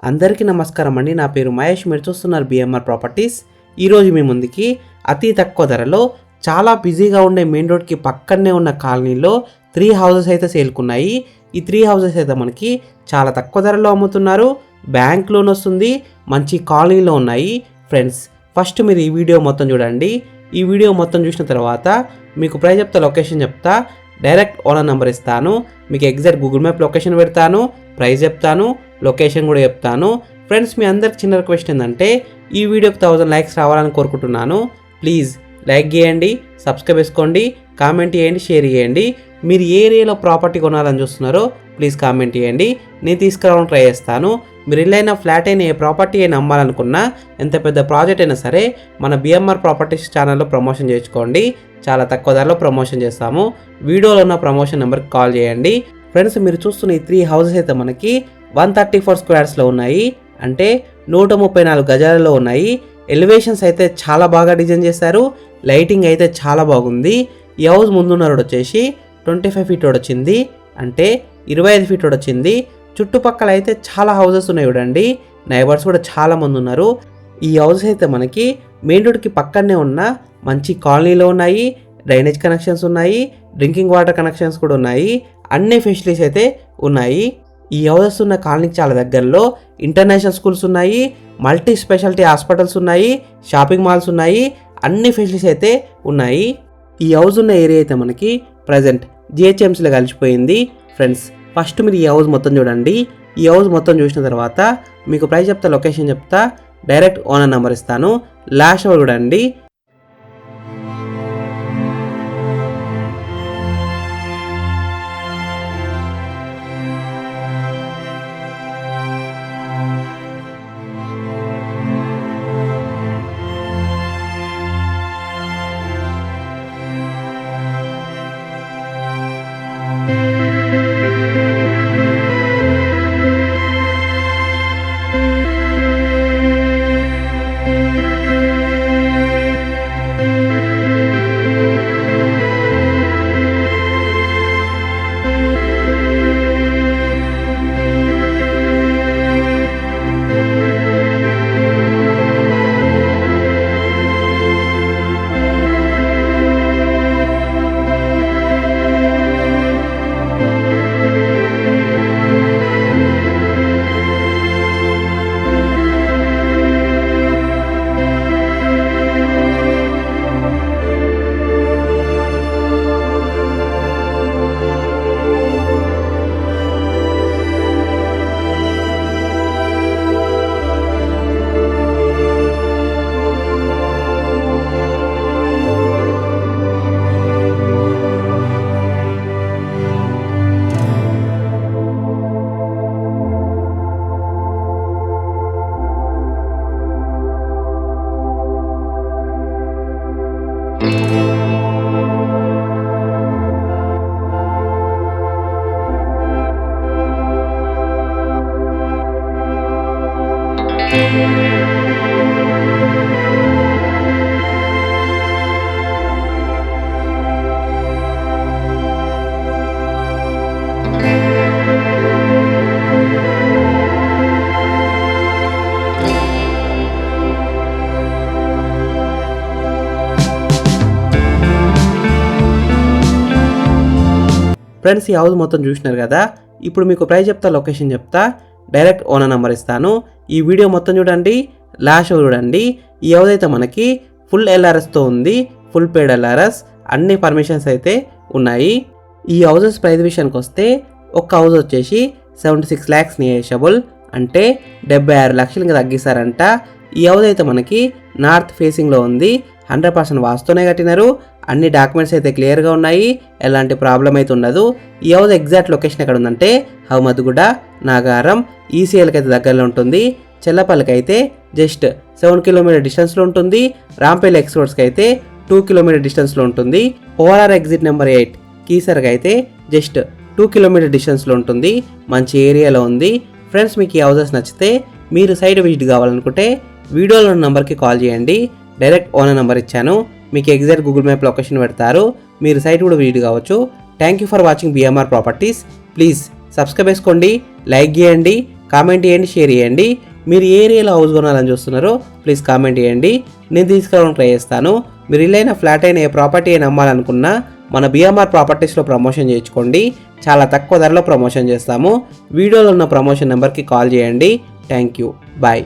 అందరికీ నమస్కారం అండి. నా పేరు మహేష్. మీరు చూస్తున్నారు బిఎంఆర్ ప్రాపర్టీస్. ఈరోజు మీ ముందుకి అతి తక్కువ ధరలో చాలా బిజీగా ఉండే మెయిన్ రోడ్కి పక్కనే ఉన్న కాలనీలో 3 హౌసెస్ అయితే సేల్కున్నాయి. ఈ 3 హౌసెస్ అయితే మనకి చాలా తక్కువ ధరలో అమ్ముతున్నారు. బ్యాంక్ లోన్ వస్తుంది. మంచి కాలనీలో ఉన్నాయి. ఫ్రెండ్స్, ఫస్ట్ మీరు ఈ వీడియో మొత్తం చూడండి. ఈ వీడియో మొత్తం చూసిన తర్వాత మీకు ప్రైస్ చెప్తా, లొకేషన్ చెప్తా, డైరెక్ట్ ఓనర్ నెంబర్ ఇస్తాను, మీకు ఎగ్జాక్ట్ గూగుల్ మ్యాప్ లొకేషన్ పెడతాను, ప్రైస్ చెప్తాను, లొకేషన్ కూడా చెప్తాను. ఫ్రెండ్స్, మీ అందరికి చిన్న రిక్వెస్ట్ ఏంటంటే ఈ వీడియోకి 1000 లైక్స్ రావాలని కోరుకుంటున్నాను. ప్లీజ్ లైక్ చేయండి, సబ్స్క్రైబ్ చేసుకోండి, కామెంట్ చేయండి, షేర్ చేయండి. మీరు ఏ ఏరియాలో ప్రాపర్టీ కొనాలని చూస్తున్నారో ప్లీజ్ కామెంట్ చేయండి. నేను తీసుకురావడానికి ట్రై చేస్తాను. మీరు ఇల్లైనా ఫ్లాట్ అయినా ఏ ప్రాపర్టీ అయినా అమ్మాలనుకున్నా, ఎంత పెద్ద ప్రాజెక్ట్ అయినా సరే మన బిఎంఆర్ ప్రాపర్టీస్ ఛానల్లో ప్రమోషన్ చేసుకోండి. చాలా తక్కువ ధరలో ప్రమోషన్ చేస్తాము. వీడియోలో ఉన్న ప్రమోషన్ నెంబర్కి కాల్ చేయండి. ఫ్రెండ్స్, మీరు చూస్తున్న ఈ 3 హౌసెస్ అయితే మనకి 134 స్క్వేర్స్లో ఉన్నాయి. అంటే 134 గజాలలో ఉన్నాయి. ఎలివేషన్స్ అయితే చాలా బాగా డిజైన్ చేశారు. లైటింగ్ అయితే చాలా బాగుంది. ఈ హౌస్ ముందున్న రోడ్ వచ్చేసి 25 ఫీట్ రోడ్ వచ్చింది. అంటే 25 ఫీట్ రోడ్ వచ్చింది. చుట్టుపక్కల అయితే చాలా హౌసెస్ ఉన్నాయి చూడండి. నైబర్స్ కూడా చాలా మంది ఉన్నారు. ఈ హౌసెస్ అయితే మనకి మెయిన్ రోడ్కి పక్కనే ఉన్న మంచి కాలనీలో ఉన్నాయి. డ్రైనేజ్ కనెక్షన్స్ ఉన్నాయి, డ్రింకింగ్ వాటర్ కనెక్షన్స్ కూడా ఉన్నాయి. అన్ని ఫెసిలిటీస్ అయితే ఉన్నాయి. ఈ హౌసెస్ ఉన్న కాలనీకి చాలా దగ్గరలో ఇంటర్నేషనల్ స్కూల్స్ ఉన్నాయి, మల్టీ స్పెషాలిటీ హాస్పిటల్స్ ఉన్నాయి, షాపింగ్ మాల్స్ ఉన్నాయి. అన్ని ఫెసిలిటీస్ అయితే ఉన్నాయి. ఈ హౌస్ ఉన్న ఏరియా అయితే మనకి ప్రజెంట్ జిహెచ్ఎంసీలో కలిసిపోయింది. ఫ్రెండ్స్, ఫస్ట్ మీరు ఈ హౌస్ మొత్తం చూడండి. ఈ హౌస్ మొత్తం చూసిన తర్వాత మీకు ప్రైస్ చెప్తా, లొకేషన్ చెప్తా, డైరెక్ట్ ఓనర్ నెంబర్ ఇస్తాను. లాస్ట్ చూడండి. ఫ్రెండ్స్, ఈ హౌస్ మొత్తం చూసినారు కదా. ఇప్పుడు మీకు ప్రైస్ చెప్తా, లొకేషన్ చెప్తా, డైరెక్ట్ ఓనర్ నెంబర్ ఇస్తాను. ఈ వీడియో మొత్తం చూడండి, లాస్ట్ చూడండి. ఈ హౌస్ అయితే మనకి ఫుల్ ఎల్ఆర్ఎస్తో ఉంది. ఫుల్ పేడ్ ఎల్ఆర్ఎస్, అన్ని పర్మిషన్స్ అయితే ఉన్నాయి. ఈ హౌసెస్ ప్రైస్ విషయానికి వస్తే ఒక హౌస్ వచ్చేసి 76 lakhs నియేషబుల్, అంటే 76 లక్షలు ఇంకా తగ్గిస్తారంట. ఈ హౌస్ అయితే మనకి నార్త్ ఫేసింగ్లో ఉంది. 100% వాస్తూనే కట్టినారు. అన్ని డాక్యుమెంట్స్ అయితే క్లియర్గా ఉన్నాయి. ఎలాంటి ప్రాబ్లం అయితే ఉండదు. ఈ హౌస్ ఎగ్జాక్ట్ లొకేషన్ ఎక్కడ ఉందంటే హౌమద్గూడ, నాగారం, ఈసీఎల్కి అయితే దగ్గరలో ఉంటుంది. చెల్లపల్లికి అయితే జస్ట్ 7 కిలోమీటర్ డిస్టెన్స్లో ఉంటుంది. రాంపల్లి ఎక్స్రోడ్స్కి అయితే 2 కిలోమీటర్ డిస్టెన్స్లో ఉంటుంది. ఓఆర్ఆర్ ఎగ్జిట్ నెంబర్ 8 కీసర్కి అయితే జస్ట్ 2 కిలోమీటర్ డిస్టెన్స్లో ఉంటుంది. మంచి ఏరియాలో ఉంది. ఫ్రెండ్స్, మీకు ఈ హౌసెస్ నచ్చితే మీరు సైట్ విజిట్ కావాలనుకుంటే వీడియోలో ఉన్న నెంబర్కి కాల్ చేయండి. డైరెక్ట్ ఓనర్ నెంబర్ ఇచ్చాను. మీకు ఎగ్జాక్ట్ గూగుల్ మ్యాప్ లొకేషన్ పెడతారు. మీరు సైట్ కూడా విజిట్ కావచ్చు. Thank you for watching BMR properties. Please subscribe చేసుకోండి, లైక్ చేయండి, కామెంట్ చేయండి, షేర్ చేయండి. మీరు ఏ ఏరియాలో హౌస్ కొనాలని చూస్తున్నారో ప్లీజ్ కామెంట్ చేయండి. నేను తీసుకురావడానికి ట్రై చేస్తాను. మీరు ఇల్లైన ఫ్లాట్ అయిన ఏ ప్రాపర్టీ అయినా అమ్మాలనుకున్నా మన బిఎంఆర్ ప్రాపర్టీస్లో ప్రమోషన్ చేయించుకోండి. చాలా తక్కువ ధరలో ప్రమోషన్ చేస్తాము. వీడియోలో ఉన్న ప్రమోషన్ నెంబర్కి కాల్ చేయండి. Thank you. బాయ్.